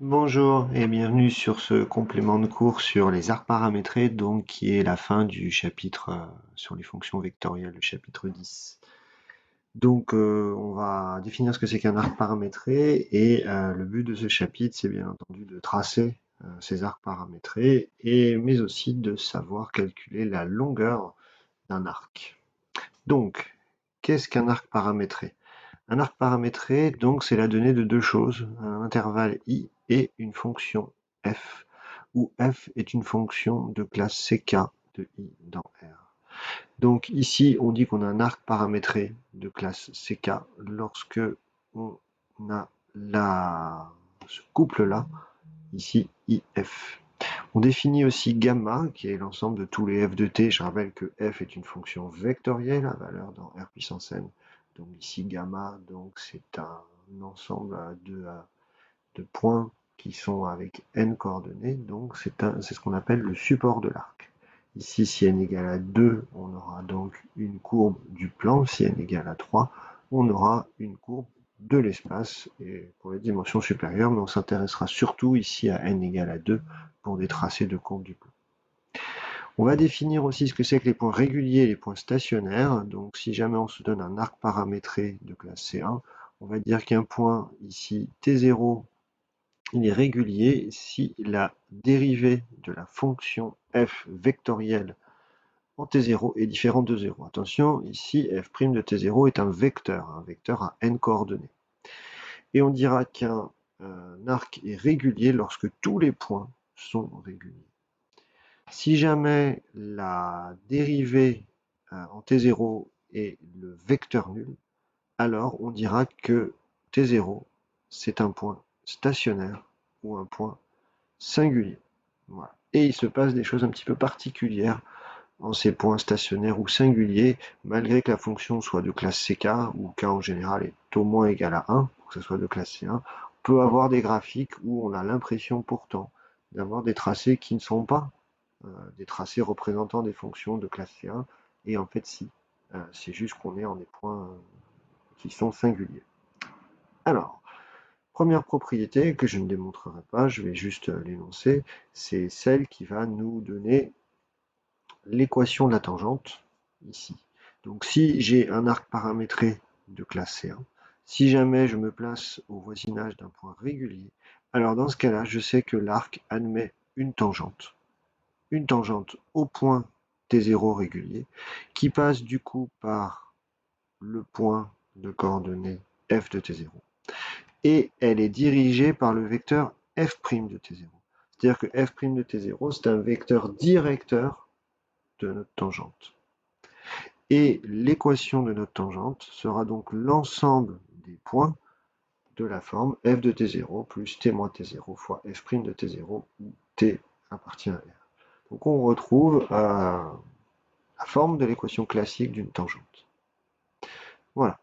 Bonjour et bienvenue sur ce complément de cours sur les arcs paramétrés, donc qui est la fin du chapitre sur les fonctions vectorielles, le chapitre 10. Donc on va définir ce que c'est qu'un arc paramétré et le but de ce chapitre, c'est bien entendu de tracer ces arcs paramétrés mais aussi de savoir calculer la longueur d'un arc. Donc, qu'est-ce qu'un arc paramétré? Un arc paramétré, donc, c'est la donnée de deux choses, un intervalle i et une fonction f, où f est une fonction de classe ck de i dans R. Donc ici, on dit qu'on a un arc paramétré de classe ck lorsque on a ce couple-là, ici if. On définit aussi gamma, qui est l'ensemble de tous les f de t. Je rappelle que f est une fonction vectorielle à valeur dans R puissance n. Donc ici gamma, donc c'est un ensemble de points qui sont avec n coordonnées. Donc c'est ce qu'on appelle le support de l'arc. Ici, si n égale à 2, on aura donc une courbe du plan. Si n égale à 3, on aura une courbe de l'espace et pour les dimensions supérieures, mais on s'intéressera surtout ici à n égale à 2 pour des tracés de courbes du plan. On va définir aussi ce que c'est que les points réguliers et les points stationnaires. Donc si jamais on se donne un arc paramétré de classe C1, on va dire qu'un point ici T0, il est régulier si la dérivée de la fonction f vectorielle en T0 est différente de 0. Attention, ici f' de T0 est un vecteur à n coordonnées. Et on dira qu'un arc est régulier lorsque tous les points sont réguliers. Si jamais la dérivée en T0 est le vecteur nul, alors on dira que T0 c'est un point stationnaire ou un point singulier. Voilà. Et il se passe des choses un petit peu particulières en ces points stationnaires ou singuliers, malgré que la fonction soit de classe CK, ou K en général est au moins égal à 1, pour que ce soit de classe C1, on peut avoir des graphiques où on a l'impression pourtant d'avoir des tracés qui ne sont pas des tracés représentant des fonctions de classe C1, et en fait si. C'est juste qu'on est en des points qui sont singuliers. Alors, première propriété que je ne démontrerai pas, je vais juste l'énoncer, c'est celle qui va nous donner l'équation de la tangente, ici. Donc si j'ai un arc paramétré de classe C1, si jamais je me place au voisinage d'un point régulier, alors dans ce cas-là, je sais que l'arc admet une tangente au point T0 régulier, qui passe du coup par le point de coordonnées f de T0. Et elle est dirigée par le vecteur f' de T0. C'est-à-dire que f' de T0, c'est un vecteur directeur de notre tangente. Et l'équation de notre tangente sera donc l'ensemble des points de la forme f de T0 plus t moins T0 fois f' de T0 où t appartient à R. Donc on retrouve la forme de l'équation classique d'une tangente. Voilà.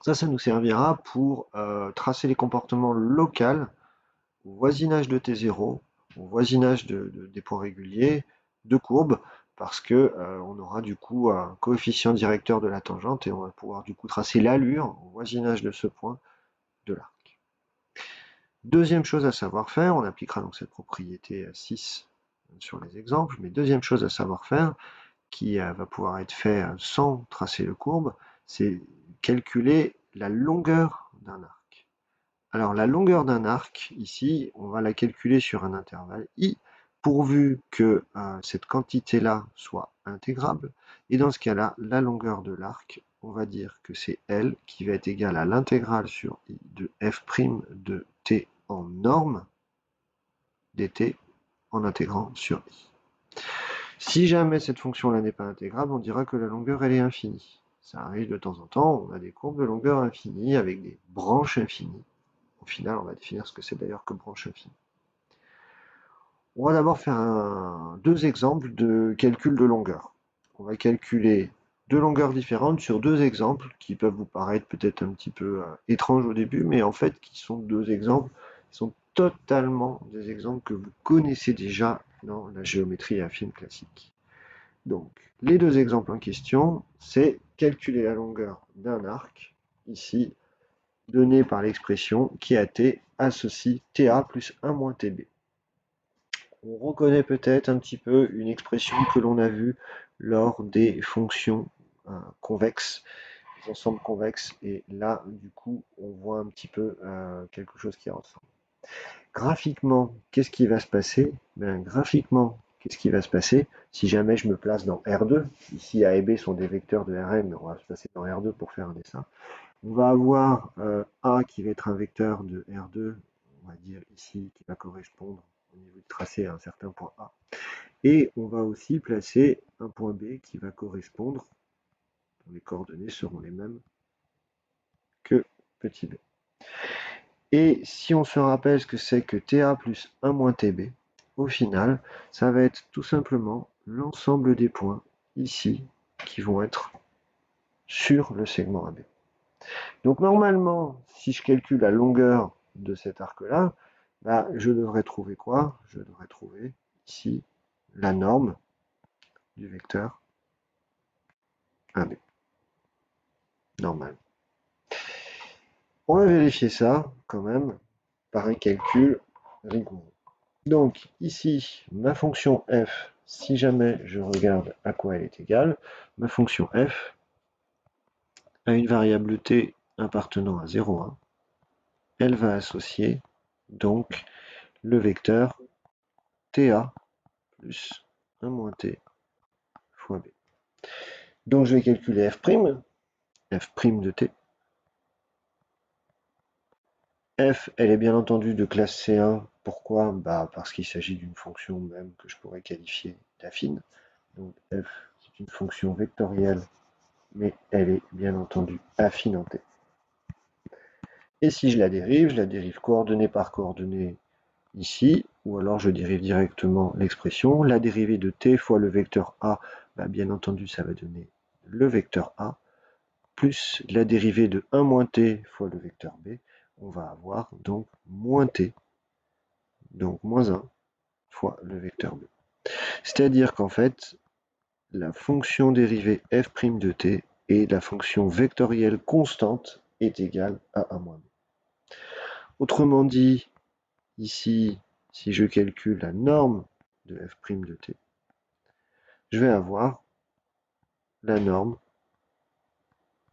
Ça nous servira pour tracer les comportements locaux au voisinage de T0, au voisinage des points réguliers, de courbes, parce que on aura du coup un coefficient directeur de la tangente et on va pouvoir du coup tracer l'allure au voisinage de ce point de l'arc. Deuxième chose à savoir faire, on appliquera donc cette propriété 6 sur les exemples, mais deuxième chose à savoir faire, qui va pouvoir être fait sans tracer de courbe, c'est calculer la longueur d'un arc. Alors la longueur d'un arc, ici, on va la calculer sur un intervalle i, pourvu que cette quantité-là soit intégrable. Et dans ce cas-là, la longueur de l'arc, on va dire que c'est L qui va être égale à l'intégrale sur i de f' de t en norme dt en intégrant sur i. Si jamais cette fonction-là n'est pas intégrable, on dira que la longueur elle est infinie. Ça arrive de temps en temps, on a des courbes de longueur infinie avec des branches infinies. Au final, on va définir ce que c'est d'ailleurs que branche infinie. On va d'abord faire deux exemples de calcul de longueur. On va calculer deux longueurs différentes sur deux exemples qui peuvent vous paraître peut-être un petit peu étranges au début, mais en fait qui sont deux exemples qui sont totalement des exemples que vous connaissez déjà dans la géométrie affine classique. Donc, les deux exemples en question, c'est calculer la longueur d'un arc, ici, donné par l'expression qui a t associe TA plus 1 moins TB. On reconnaît peut-être un petit peu une expression que l'on a vue lors des fonctions convexes, des ensembles convexes, et là, du coup, on voit un petit peu quelque chose qui ressemble. Graphiquement, qu'est-ce qui va se passer? Graphiquement, qu'est-ce qui va se passer si jamais je me place dans R2? Ici, A et B sont des vecteurs de Rn, mais on va se placer dans R2 pour faire un dessin. On va avoir A qui va être un vecteur de R2, on va dire ici, qui va correspondre au niveau du tracé à un certain point A. Et on va aussi placer un point B qui va correspondre, les coordonnées seront les mêmes que petit b. Et si on se rappelle ce que c'est que TA plus 1 moins TB, au final, ça va être tout simplement l'ensemble des points ici qui vont être sur le segment AB. Donc normalement, si je calcule la longueur de cet arc-là, je devrais trouver quoi? Je devrais trouver ici la norme du vecteur AB. Normal. On va vérifier ça quand même par un calcul rigoureux. Donc ici, ma fonction f, si jamais je regarde à quoi elle est égale, ma fonction f a une variable t appartenant à 0,1. Elle va associer donc le vecteur ta plus 1 moins t fois b. Donc je vais calculer f' de t. F, elle est bien entendu de classe C1. Pourquoi? Parce qu'il s'agit d'une fonction même que je pourrais qualifier d'affine. Donc f, c'est une fonction vectorielle, mais elle est bien entendu affine en t. Et si je la dérive coordonnée par coordonnée ici, ou alors je dérive directement l'expression. La dérivée de t fois le vecteur a, bien entendu, ça va donner le vecteur a, plus la dérivée de 1 moins t fois le vecteur b, on va avoir donc moins t, donc moins 1 fois le vecteur b. C'est-à-dire qu'en fait, la fonction dérivée f' de t et la fonction vectorielle constante est égale à 1 moins b. Autrement dit, ici, si je calcule la norme de f' de t, je vais avoir la norme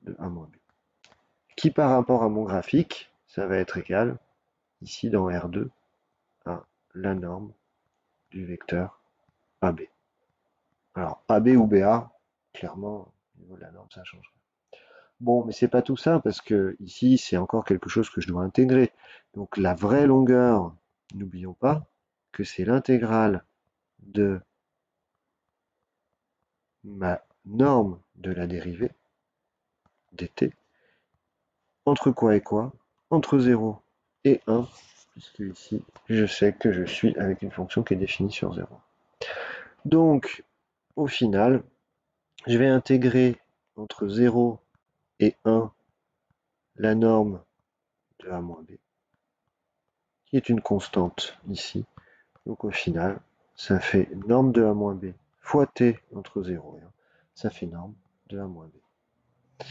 de 1 moins b, qui par rapport à mon graphique, ça va être égal, ici dans R2, à la norme du vecteur AB. Alors, AB ou BA, clairement, au niveau de la norme, ça change. Bon, mais c'est pas tout ça, parce que ici, c'est encore quelque chose que je dois intégrer. Donc, la vraie longueur, n'oublions pas que c'est l'intégrale de ma norme de la dérivée, dt, entre quoi et quoi? Entre 0 et 1, puisque ici, je sais que je suis avec une fonction qui est définie sur 0. Donc, au final, je vais intégrer entre 0 et 1 la norme de a moins b, qui est une constante ici. Donc au final, ça fait norme de a moins b fois t entre 0 et 1. Ça fait norme de a moins b.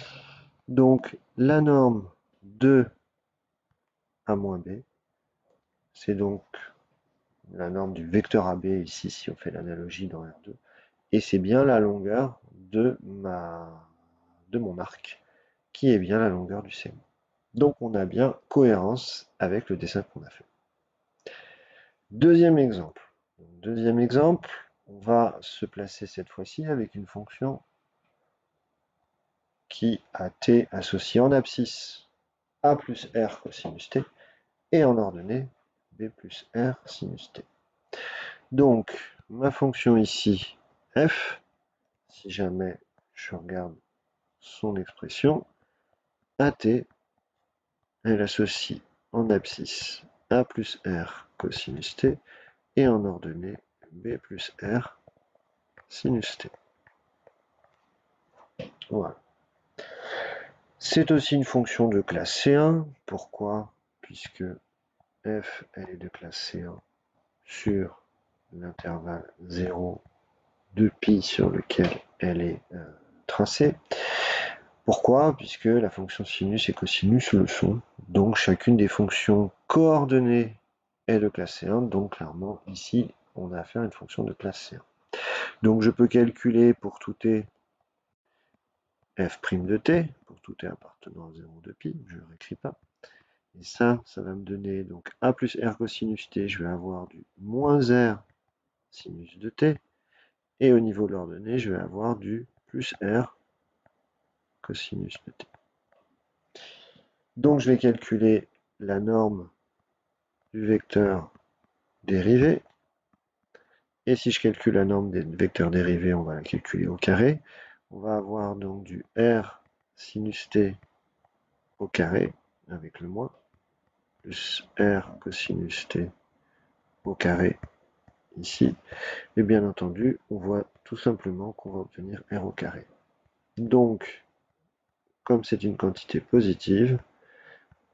Donc la norme de a moins b, c'est donc la norme du vecteur AB ici, si on fait l'analogie dans R2, et c'est bien la longueur de mon arc, qui est bien la longueur du segment. Donc on a bien cohérence avec le dessin qu'on a fait. Deuxième exemple. Deuxième exemple, on va se placer cette fois-ci avec une fonction qui a t associé en abscisse a plus r cosinus t et en ordonnée b plus r sinus t. Donc ma fonction ici f, si jamais je regarde son expression, at, elle associe en abscisse a plus r cosinus t et en ordonnée b plus r sinus t. Voilà. C'est aussi une fonction de classe C1. Pourquoi? Puisque f elle est de classe C1 sur l'intervalle 0 de pi sur lequel elle est tracée. Pourquoi? Puisque la fonction sinus et cosinus le sont. Donc chacune des fonctions coordonnées est de classe C1. Donc clairement, ici, on a affaire à une fonction de classe C1. Donc je peux calculer pour tout t f' de t, pour tout t appartenant à 0 de pi, je ne le réécris pas. Et ça va me donner donc a plus r cosinus t, je vais avoir du moins r sinus de t. Et au niveau de l'ordonnée, je vais avoir du plus r cosinus de t. Donc je vais calculer la norme du vecteur dérivé. Et si je calcule la norme des vecteurs dérivés, on va la calculer au carré. On va avoir donc du r sinus t au carré, avec le moins, plus r cosinus t au carré, ici. Et bien entendu, on voit tout simplement qu'on va obtenir r au carré. Donc, comme c'est une quantité positive,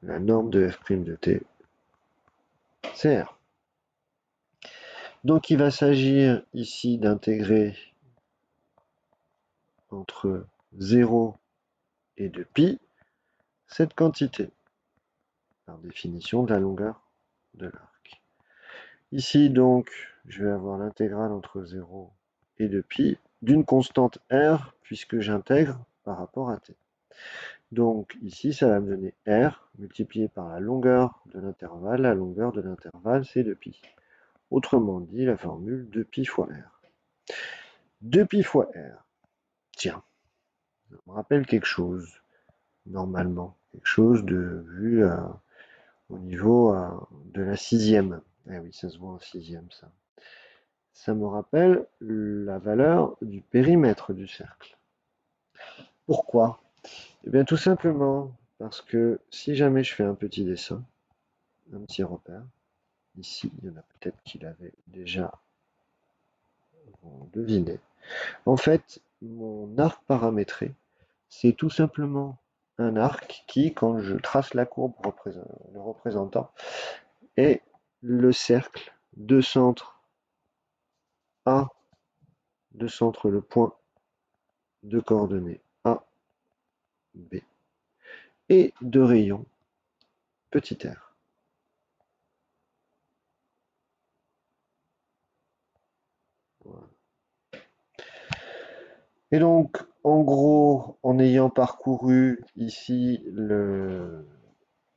la norme de f' de t, c'est r. Donc il va s'agir ici d'intégrer entre 0 et 2π cette quantité, par définition de la longueur de l'arc. Ici donc, je vais avoir l'intégrale entre 0 et 2π d'une constante r, puisque j'intègre par rapport à t. Donc ici, ça va me donner r multiplié par la longueur de l'intervalle. La longueur de l'intervalle, c'est 2π. Autrement dit, la formule 2π fois r. 2π fois r. Tiens, ça me rappelle quelque chose, normalement. Quelque chose de vu au niveau de la sixième. Eh oui, ça se voit en sixième, ça. Ça me rappelle la valeur du périmètre du cercle. Pourquoi? Eh bien, tout simplement parce que si jamais je fais un petit dessin, un petit repère, ici, il y en a peut-être qui l'avaient déjà deviné. En fait, mon arc paramétré, c'est tout simplement un arc qui, quand je trace la courbe le représentant, est le cercle de centre A, de centre le point de coordonnées A, B, et de rayon petit r. Voilà. Et donc, en gros, en ayant parcouru ici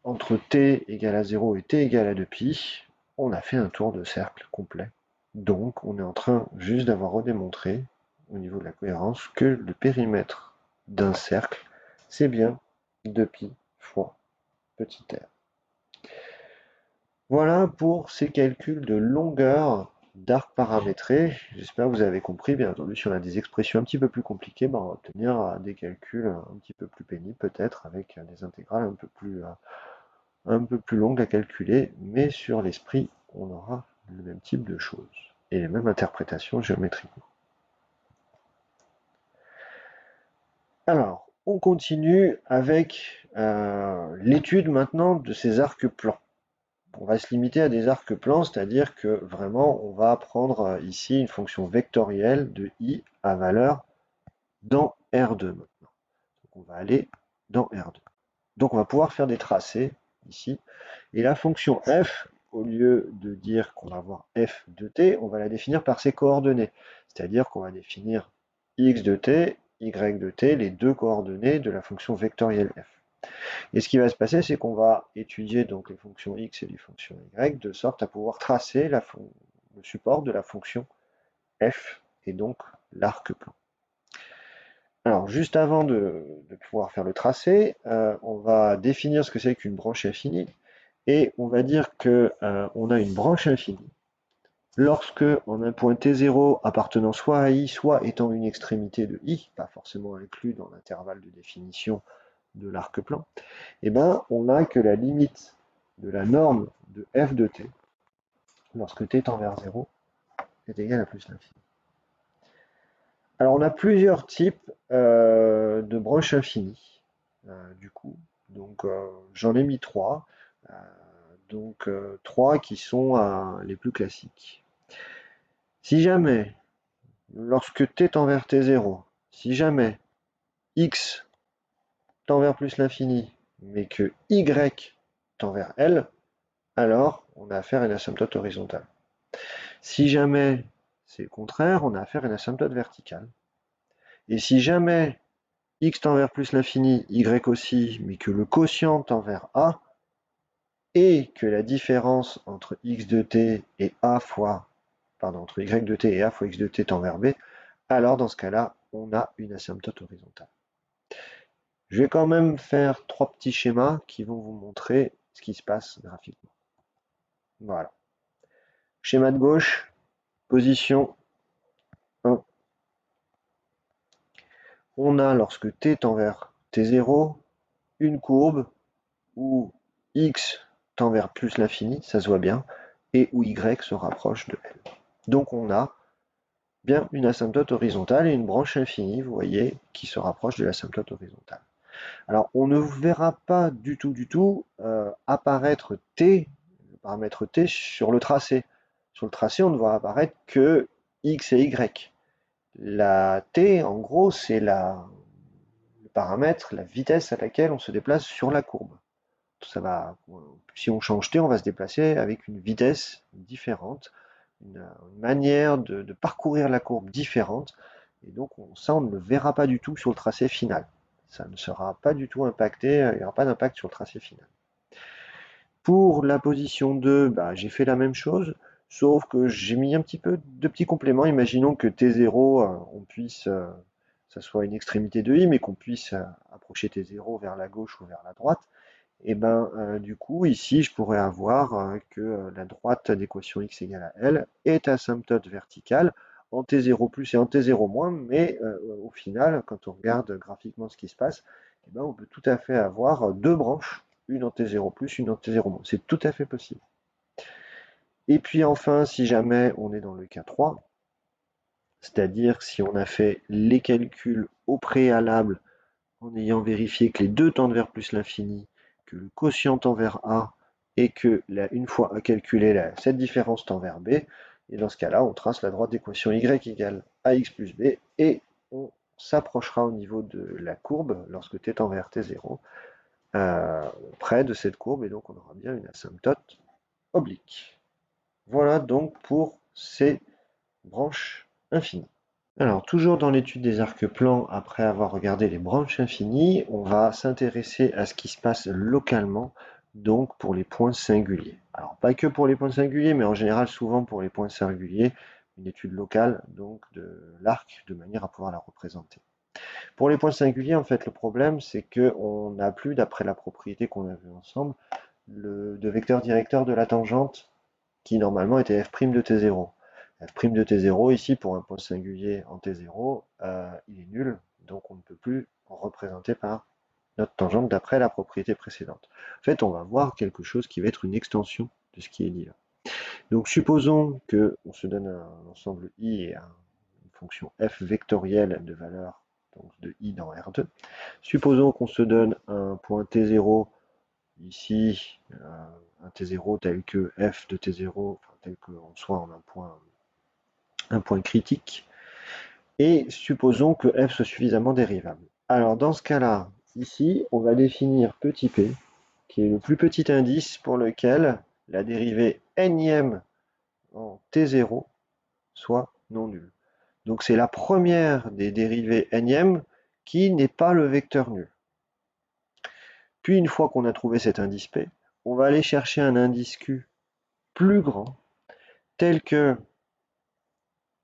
entre t égale à 0 et t égale à 2π, on a fait un tour de cercle complet. Donc, on est en train juste d'avoir redémontré, au niveau de la cohérence, que le périmètre d'un cercle, c'est bien 2π fois petit r. Voilà pour ces calculs de longueur d'arc paramétré. J'espère que vous avez compris. Bien entendu, si on a des expressions un petit peu plus compliquées, on va obtenir des calculs un petit peu plus pénibles, peut-être avec des intégrales un peu plus longues à calculer, mais sur l'esprit, on aura le même type de choses et les mêmes interprétations géométriquement. Alors, on continue avec l'étude maintenant de ces arcs plans. On va se limiter à des arcs plans, c'est-à-dire que vraiment, on va prendre ici une fonction vectorielle de i à valeur dans R2 maintenant. Donc on va aller dans R2. Donc on va pouvoir faire des tracés ici. Et la fonction f, au lieu de dire qu'on va avoir f de t, on va la définir par ses coordonnées. C'est-à-dire qu'on va définir x de t, y de t, les deux coordonnées de la fonction vectorielle f. Et ce qui va se passer, c'est qu'on va étudier donc les fonctions x et les fonctions y, de sorte à pouvoir tracer le support de la fonction f, et donc l'arc plan. Alors, juste avant de pouvoir faire le tracé, on va définir ce que c'est qu'une branche infinie, et on va dire qu'on a une branche infinie lorsque on a un point t0 appartenant soit à i, soit étant une extrémité de i, pas forcément inclus dans l'intervalle de définition de l'arc plan, eh ben, on n'a que la limite de la norme de f de t, lorsque t tend vers 0, est égal à plus l'infini. Alors, on a plusieurs types de branches infinies, du coup. Donc, j'en ai mis 3. Donc, 3 qui sont les plus classiques. Si jamais, lorsque t tend vers t0, si jamais x tend vers plus l'infini, mais que y tend vers L, alors on a affaire à une asymptote horizontale. Si jamais c'est le contraire, on a affaire à une asymptote verticale. Et si jamais x tend vers plus l'infini, y aussi, mais que le quotient tend vers a, et que la différence entre x de t et a fois, pardon, entre y de t et a fois x de t tend vers b, alors dans ce cas-là, on a une asymptote horizontale. Je vais quand même faire 3 petits schémas qui vont vous montrer ce qui se passe graphiquement. Voilà. Schéma de gauche, position 1. On a, lorsque t tend vers t0, une courbe où x tend vers plus l'infini, ça se voit bien, et où y se rapproche de L. Donc on a bien une asymptote horizontale et une branche infinie, vous voyez, qui se rapproche de l'asymptote horizontale. Alors on ne verra pas du tout apparaître t, le paramètre t, sur le tracé. Sur le tracé, on ne voit apparaître que x et y. La t, en gros, c'est le paramètre, la vitesse à laquelle on se déplace sur la courbe. Ça va, si on change t, on va se déplacer avec une vitesse différente, une manière de parcourir la courbe différente, et donc ça on ne le verra pas du tout sur le tracé final. Ça ne sera pas du tout impacté, il n'y aura pas d'impact sur le tracé final. Pour la position 2, j'ai fait la même chose, sauf que j'ai mis un petit peu de petits compléments. Imaginons que T0, on puisse, ça soit une extrémité de i, mais qu'on puisse approcher T0 vers la gauche ou vers la droite. Et du coup, ici, je pourrais avoir que la droite d'équation x égale à L est asymptote verticale en T0 plus et en T0 moins, mais au final, quand on regarde graphiquement ce qui se passe, on peut tout à fait avoir deux branches, une en T0 plus, une en T0 moins. C'est tout à fait possible. Et puis enfin, si jamais on est dans le cas 3, c'est-à-dire si on a fait les calculs au préalable en ayant vérifié que les deux tendent vers plus l'infini, que le quotient tend vers A, et que, une fois calculé, cette différence tend vers B, et dans ce cas-là, on trace la droite d'équation y égale ax plus b, et on s'approchera au niveau de la courbe, lorsque t tend vers t0, près de cette courbe, et donc on aura bien une asymptote oblique. Voilà donc pour ces branches infinies. Alors, toujours dans l'étude des arcs plans, après avoir regardé les branches infinies, on va s'intéresser à ce qui se passe localement, donc pour les points singuliers. Alors, pas que pour les points singuliers, mais en général, souvent pour les points singuliers, une étude locale, donc de l'arc, de manière à pouvoir la représenter. Pour les points singuliers, en fait, le problème, c'est qu'on n'a plus, d'après la propriété qu'on a vue ensemble, de vecteur directeur de la tangente, qui normalement était f' de t0. F' de t0, ici, pour un point singulier en t0, il est nul, donc on ne peut plus représenter par notre tangente d'après la propriété précédente. En fait, on va voir quelque chose qui va être une extension de ce qui est dit là. Donc supposons qu'on se donne un ensemble I et une fonction f vectorielle de valeur donc de I dans R2. Supposons qu'on se donne un point T0 ici, un T0 tel que f de T0, enfin, tel qu'on soit en un point critique, et supposons que f soit suffisamment dérivable. Alors dans ce cas-là, ici, on va définir petit p, qui est le plus petit indice pour lequel la dérivée énième en T0 soit non nulle. Donc c'est la première des dérivées énièmes qui n'est pas le vecteur nul. Puis une fois qu'on a trouvé cet indice P, on va aller chercher un indice Q plus grand, tel que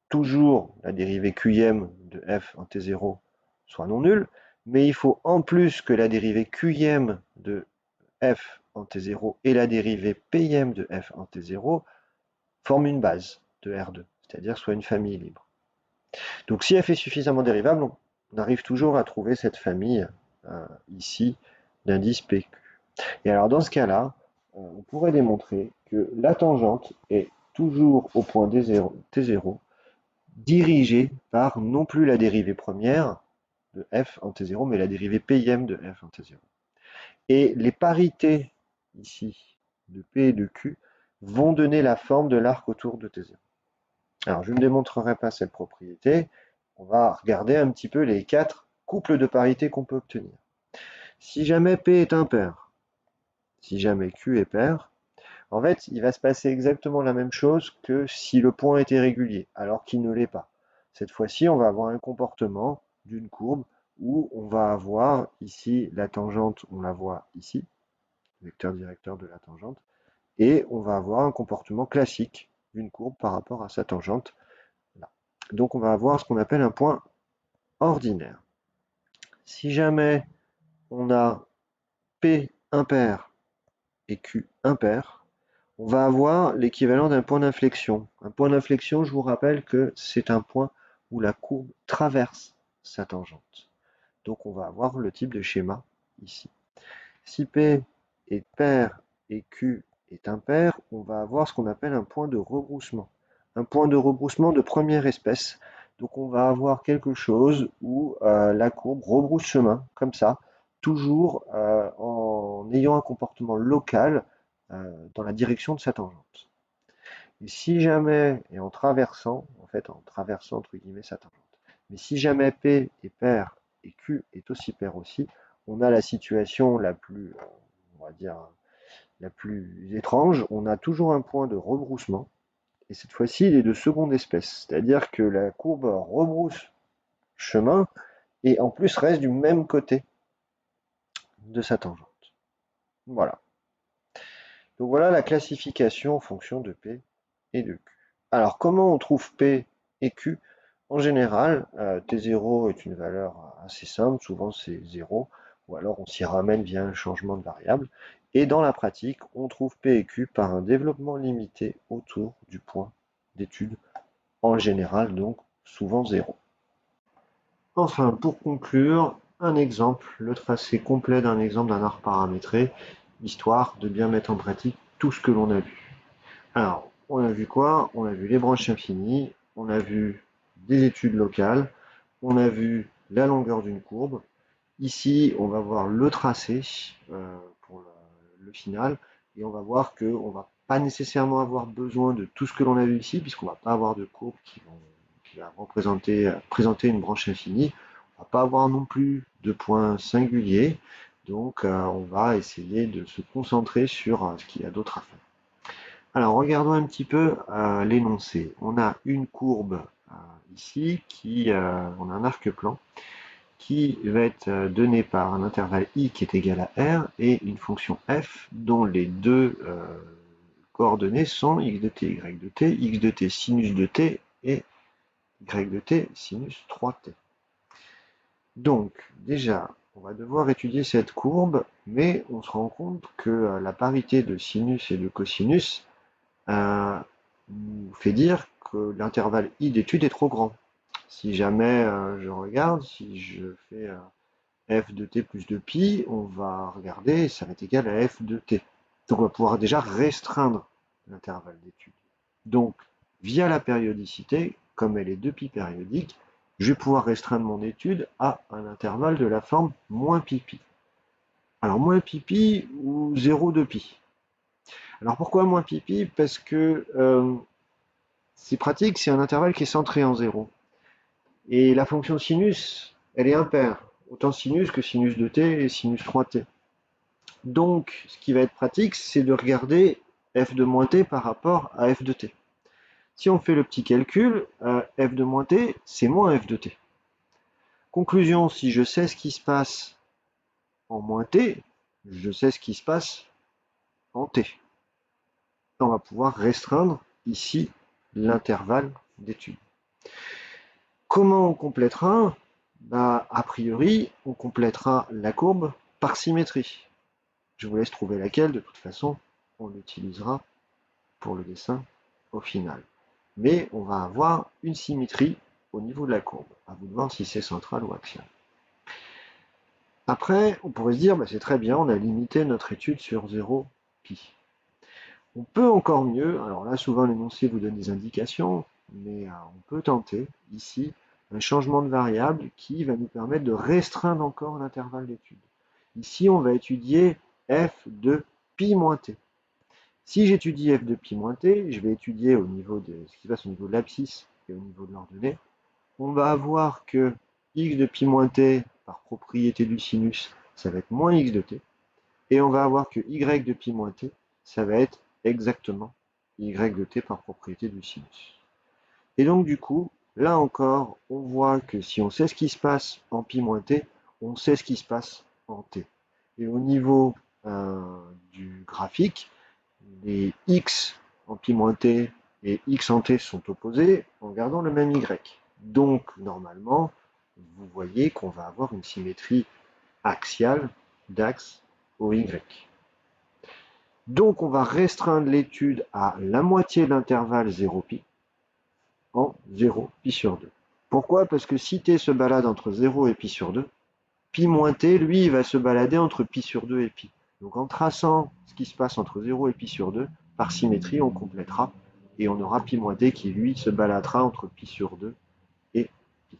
toujours la dérivée Qm de f en T0 soit non nulle, mais il faut en plus que la dérivée Qm de f en T0 et la dérivée Pm de f en T0 forment une base de R2, c'est-à-dire soit une famille libre. Donc si f est suffisamment dérivable, on arrive toujours à trouver cette famille ici d'indices PQ. Et alors dans ce cas-là, on pourrait démontrer que la tangente est toujours au point T0 dirigée par non plus la dérivée première de f en T0, mais la dérivée Pm de f en T0. Et les parités ici de P et de Q vont donner la forme de l'arc autour de T0. Alors je ne démontrerai pas cette propriété, on va regarder un petit peu les 4 couples de parités qu'on peut obtenir. Si jamais P est impair, si jamais Q est pair, en fait, il va se passer exactement la même chose que si le point était régulier, alors qu'il ne l'est pas. Cette fois-ci, on va avoir un comportement d'une courbe où on va avoir ici la tangente, on la voit ici, vecteur directeur de la tangente, et on va avoir un comportement classique d'une courbe par rapport à sa tangente. Là. Donc on va avoir ce qu'on appelle un point ordinaire. Si jamais on a P impair et Q impair, on va avoir l'équivalent d'un point d'inflexion. Un point d'inflexion, je vous rappelle que c'est un point où la courbe traverse sa tangente. Donc on va avoir le type de schéma ici. Si P est pair et Q est impair, on va avoir ce qu'on appelle un point de rebroussement. Un point de rebroussement de première espèce. Donc on va avoir quelque chose où la courbe rebrousse chemin, comme ça, toujours en ayant un comportement local dans la direction de sa tangente. Et si jamais, et en traversant entre guillemets sa tangente, mais si jamais P est pair et Q est aussi pair aussi, on a la situation la plus, on va dire, la plus étrange, on a toujours un point de rebroussement, et cette fois-ci il est de seconde espèce, c'est-à-dire que la courbe rebrousse chemin, et en plus reste du même côté de sa tangente. Voilà. Donc voilà la classification en fonction de P et de Q. Alors comment on trouve P et Q? En général, T0 est une valeur assez simple, souvent c'est 0, ou alors on s'y ramène via un changement de variable. Et dans la pratique, on trouve P et Q par un développement limité autour du point d'étude, en général donc souvent 0. Enfin, pour conclure, un exemple, le tracé complet d'un exemple d'un arc paramétré, histoire de bien mettre en pratique tout ce que l'on a vu. Alors, on a vu quoi? On a vu les branches infinies, on a vu des études locales, on a vu la longueur d'une courbe. Ici, on va voir le tracé pour le final, et on va voir qu'on ne va pas nécessairement avoir besoin de tout ce que l'on a vu ici, puisqu'on ne va pas avoir de courbe qui va présenter une branche infinie. On ne va pas avoir non plus de points singuliers, donc on va essayer de se concentrer sur ce qu'il y a d'autre à faire. Alors, regardons un petit peu l'énoncé. On a une courbe ici, on a un arc-plan qui va être donné par un intervalle i qui est égal à r et une fonction f dont les deux coordonnées sont x de t, y de t, x de t sinus de t et y de t sinus 3t. Donc, déjà, on va devoir étudier cette courbe, mais on se rend compte que la parité de sinus et de cosinus nous fait dire que l'intervalle i d'étude est trop grand. Si jamais je regarde, si je fais f de t plus de pi, on va regarder, ça va être égal à f de t. Donc on va pouvoir déjà restreindre l'intervalle d'étude. Donc, via la périodicité, comme elle est de pi périodique, je vais pouvoir restreindre mon étude à un intervalle de la forme moins pi pi. Alors moins pi pi ou 0 de pi. Alors pourquoi moins pi pi? Parce que c'est pratique, c'est un intervalle qui est centré en 0. Et la fonction sinus, elle est impaire. Autant sinus que sinus de t et sinus 3t. Donc, ce qui va être pratique, c'est de regarder f de moins t par rapport à f de t. Si on fait le petit calcul, f de moins t, c'est moins f de t. Conclusion, si je sais ce qui se passe en moins t, je sais ce qui se passe en t. On va pouvoir restreindre ici l'intervalle d'étude. Comment on complétera? A priori, on complétera la courbe par symétrie. Je vous laisse trouver laquelle, de toute façon, on l'utilisera pour le dessin au final. Mais on va avoir une symétrie au niveau de la courbe. À vous de voir si c'est central ou axial. Après, on pourrait se dire, c'est très bien, on a limité notre étude sur 0 pi. On peut encore mieux, alors là souvent l'énoncé vous donne des indications, mais on peut tenter ici un changement de variable qui va nous permettre de restreindre encore l'intervalle d'étude. Ici on va étudier f de pi moins t. Si j'étudie f de pi moins t, je vais étudier au niveau de ce qui se passe au niveau de l'abscisse et au niveau de l'ordonnée. On va avoir que x de pi moins t, par propriété du sinus, ça va être moins x de t, et on va avoir que y de pi moins t, ça va être exactement y de t par propriété du sinus. Et donc du coup, là encore, on voit que si on sait ce qui se passe en pi moins t, on sait ce qui se passe en t. Et au niveau du graphique, les x en pi moins t et x en t sont opposés en gardant le même y. Donc normalement, vous voyez qu'on va avoir une symétrie axiale d'axe au y. Donc on va restreindre l'étude à la moitié de l'intervalle 0π en 0π sur 2. Pourquoi? Parce que si t se balade entre 0 et π sur 2, pi moins t, lui, il va se balader entre π sur 2 et π. Donc en traçant ce qui se passe entre 0 et π sur 2, par symétrie, on complétera, et on aura pi moins t qui, lui, se baladera entre π sur 2 et π.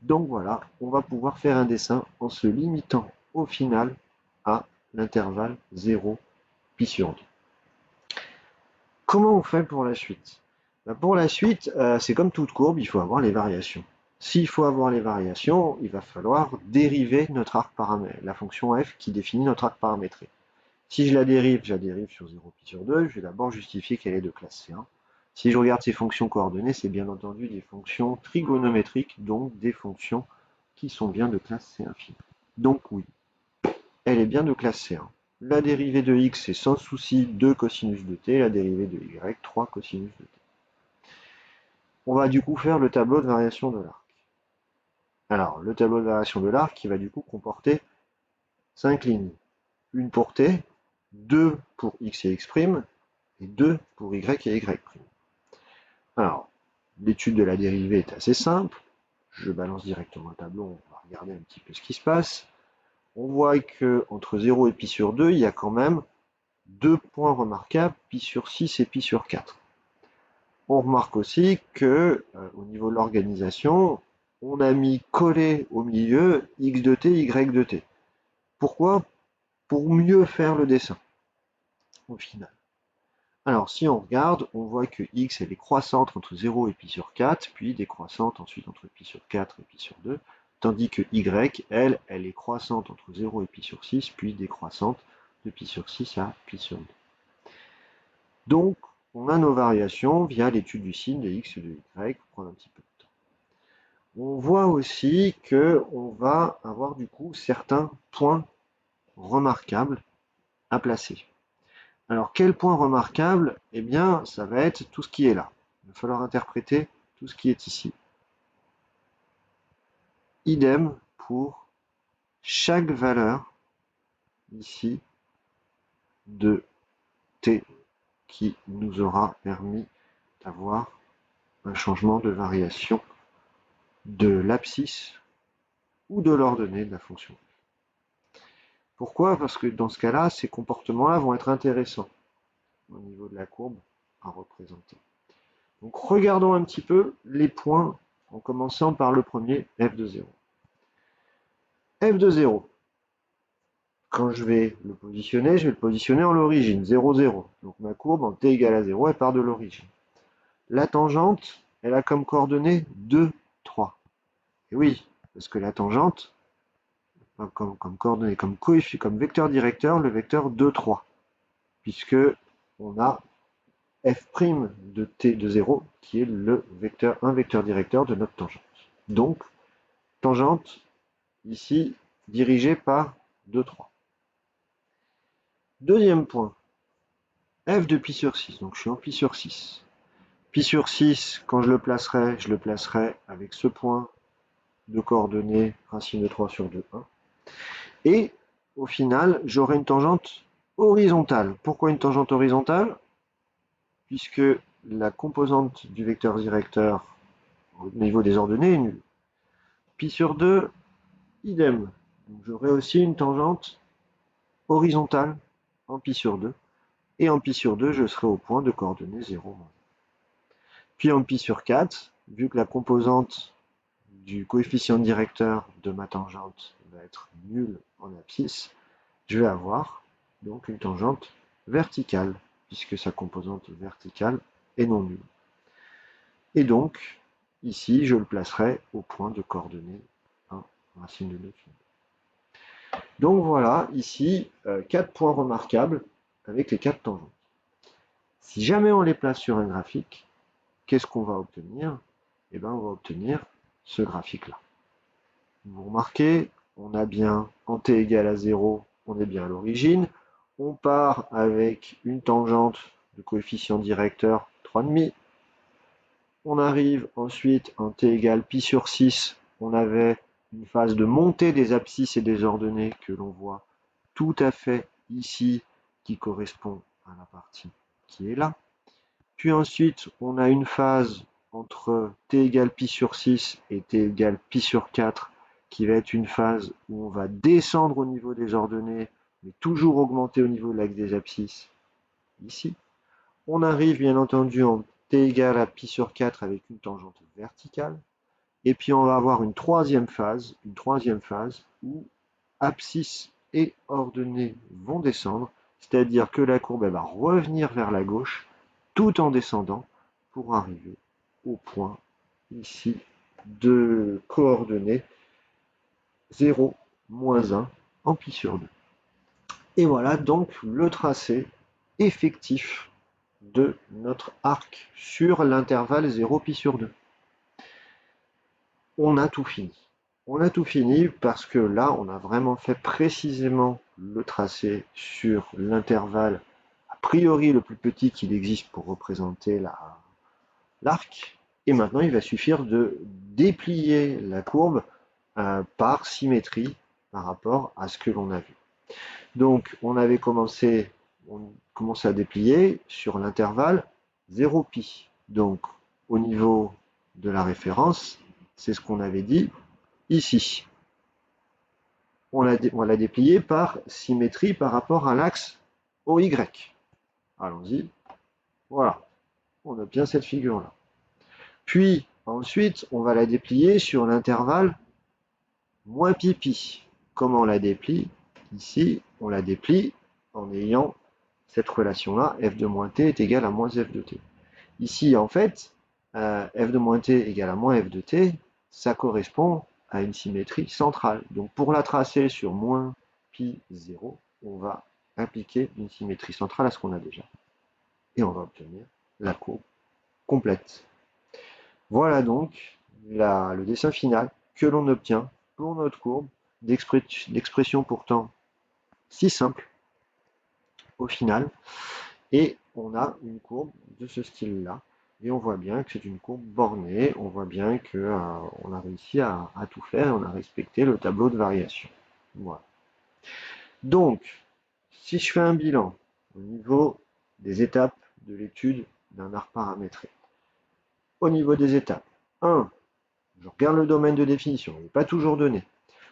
Donc voilà, on va pouvoir faire un dessin en se limitant au final à l'intervalle 0 π sur 2. Comment on fait pour la suite? Pour la suite, c'est comme toute courbe, il faut avoir les variations. S'il faut avoir les variations, il va falloir dériver notre arc paramétré, la fonction f qui définit notre arc paramétré. Si je la dérive sur 0π sur 2, je vais d'abord justifier qu'elle est de classe C1. Si je regarde ces fonctions coordonnées, c'est bien entendu des fonctions trigonométriques, donc des fonctions qui sont bien de classe C1 fine. Donc oui, elle est bien de classe C1. La dérivée de x, c'est sans souci 2 cosinus de t, la dérivée de y, 3 cosinus de t. On va du coup faire le tableau de variation de l'arc. Alors, le tableau de variation de l'arc, qui va du coup comporter 5 lignes. Une pour t, 2 pour x et x', et 2 pour y et y'. Alors, l'étude de la dérivée est assez simple. Je balance directement le tableau, on va regarder un petit peu ce qui se passe. On voit qu'entre 0 et π sur 2, il y a quand même 2 points remarquables, π sur 6 et π sur 4. On remarque aussi que, au niveau de l'organisation, on a mis collé au milieu x de t, y de t. Pourquoi? Pour mieux faire le dessin, au final. Alors, si on regarde, on voit que x, elle est croissante entre 0 et π sur 4, puis décroissante ensuite entre π sur 4 et π sur 2, tandis que y, elle est croissante entre 0 et π sur 6, puis décroissante de π sur 6 à π sur 2. Donc, on a nos variations via l'étude du signe de x et de y, pour prendre un petit peu de temps. On voit aussi qu'on va avoir du coup certains points remarquables à placer. Alors, quel point remarquable? Eh bien, ça va être tout ce qui est là. Il va falloir interpréter tout ce qui est ici. Idem pour chaque valeur ici de t qui nous aura permis d'avoir un changement de variation de l'abscisse ou de l'ordonnée de la fonction. Pourquoi? Parce que dans ce cas-là, ces comportements-là vont être intéressants au niveau de la courbe à représenter. Donc regardons un petit peu les points en commençant par le premier, f de 0. f de 0, quand je vais le positionner, je vais le positionner en l'origine, 0, 0. Donc ma courbe en t égale à 0, elle part de l'origine. La tangente, elle a comme coordonnée 2, 3. Et oui, parce que la tangente, comme coordonnée, comme vecteur directeur, le vecteur 2, 3. Puisque on a f' de t de 0 qui est un vecteur directeur de notre tangente. Donc, tangente, ici, dirigée par 2, 3. Deuxième point, f de pi sur 6, donc je suis en pi sur 6. Pi sur 6, quand je le placerai avec ce point de coordonnées racine de 3 sur 2, 1. Et au final, j'aurai une tangente horizontale. Pourquoi une tangente horizontale? Puisque la composante du vecteur directeur au niveau des ordonnées est nulle. Pi sur 2, idem. J'aurai aussi une tangente horizontale en pi sur 2. Et en pi sur 2, je serai au point de coordonnées 0, 1. Puis en pi sur 4, vu que la composante du coefficient directeur de ma tangente va être nulle en abscisse, je vais avoir donc une tangente verticale, puisque sa composante verticale est non nulle. Et donc, ici, je le placerai au point de coordonnées 1, racine de 2. Donc voilà, ici, 4 points remarquables avec les 4 tangentes. Si jamais on les place sur un graphique, qu'est-ce qu'on va obtenir? Eh bien, on va obtenir ce graphique-là. Vous remarquez, on a bien en t égale à 0, on est bien à l'origine. On part avec une tangente de coefficient directeur 3,5. On arrive ensuite en t égale pi sur 6, on avait une phase de montée des abscisses et des ordonnées que l'on voit tout à fait ici, qui correspond à la partie qui est là. Puis ensuite, on a une phase entre t égale pi sur 6 et t égale pi sur 4, qui va être une phase où on va descendre au niveau des ordonnées, mais toujours augmenter au niveau de l'axe des abscisses, ici. On arrive bien entendu en t égale à pi sur 4 avec une tangente verticale. Et puis on va avoir une troisième phase où abscisse et ordonnées vont descendre, c'est-à-dire que la courbe elle va revenir vers la gauche tout en descendant pour arriver au point ici de coordonnées 0, moins 1 en pi sur 2. Et voilà donc le tracé effectif de notre arc sur l'intervalle 0 pi sur 2. On a tout fini. On a tout fini parce que là, on a vraiment fait précisément le tracé sur l'intervalle a priori le plus petit qu'il existe pour représenter l'arc. Et maintenant, il va suffire de déplier la courbe par symétrie par rapport à ce que l'on a vu. Donc, on commençait à déplier sur l'intervalle 0 pi. Donc, au niveau de la référence, c'est ce qu'on avait dit ici. On l'a déplié par symétrie par rapport à l'axe OY. Allons-y. Voilà. On obtient cette figure-là. Puis, ensuite, on va la déplier sur l'intervalle moins pi pi. Comment on la déplie? Ici, on la déplie en ayant cette relation-là, f de moins t est égal à moins f de t. Ici, en fait, f de moins t égale à moins f de t, ça correspond à une symétrie centrale. Donc pour la tracer sur moins pi 0, on va appliquer une symétrie centrale à ce qu'on a déjà. Et on va obtenir la courbe complète. Voilà donc le dessin final que l'on obtient pour notre courbe d'expression pourtant si simple au final. Et on a une courbe de ce style-là. Et on voit bien que c'est une courbe bornée, on voit bien qu'on a réussi à tout faire, on a respecté le tableau de variation. Voilà. Donc, si je fais un bilan au niveau des étapes de l'étude d'un arc paramétré, au niveau des étapes, 1, je regarde le domaine de définition, il n'est pas toujours donné.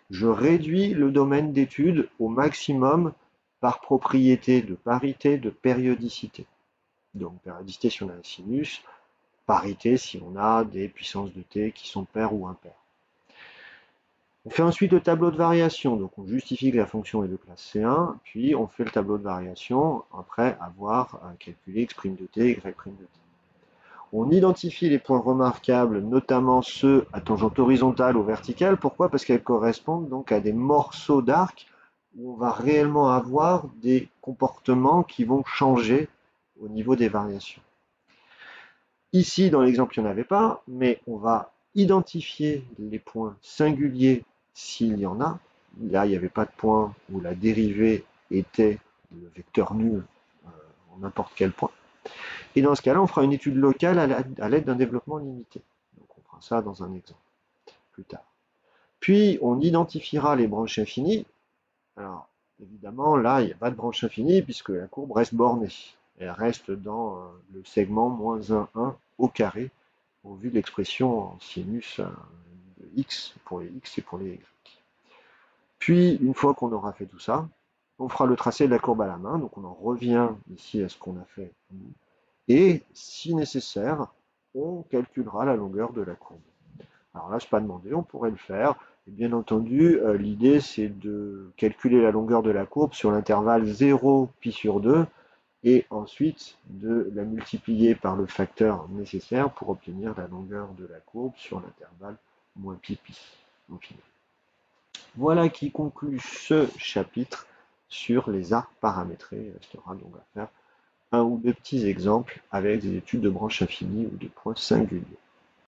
Je réduis le domaine d'étude au maximum par propriété de parité, de périodicité. Donc périodicité si on a un sinus, parité si on a des puissances de t qui sont paires ou impaires. On fait ensuite le tableau de variation, donc on justifie que la fonction est de classe C1, puis on fait le tableau de variation après avoir calculé x' de t, y' de t. On identifie les points remarquables, notamment ceux à tangente horizontale ou verticale. Pourquoi? Parce qu'elles correspondent donc à des morceaux d'arc où on va réellement avoir des comportements qui vont changer au niveau des variations. Ici, dans l'exemple, il n'y en avait pas, mais on va identifier les points singuliers s'il y en a. Là, il n'y avait pas de point où la dérivée était le vecteur nul en n'importe quel point. Et dans ce cas-là, on fera une étude locale à l'aide d'un développement limité. Donc on fera ça dans un exemple plus tard. Puis on identifiera les branches infinies. Alors évidemment, là, il n'y a pas de branche infinie puisque la courbe reste bornée. Elle reste dans le segment moins 1, 1 au carré, au vu de l'expression en sinus de x pour les x et pour les y. Puis, une fois qu'on aura fait tout ça, on fera le tracé de la courbe à la main. Donc on en revient ici à ce qu'on a fait nous. Et si nécessaire, on calculera la longueur de la courbe. Alors là, ce n'est pas demandé, on pourrait le faire. Et bien entendu, l'idée, c'est de calculer la longueur de la courbe sur l'intervalle 0 pi sur 2 et ensuite de la multiplier par le facteur nécessaire pour obtenir la longueur de la courbe sur l'intervalle moins pi pi au final. Voilà qui conclut ce chapitre sur les arcs paramétrés. Il restera donc à faire un ou deux petits exemples avec des études de branches infinies ou de points singuliers.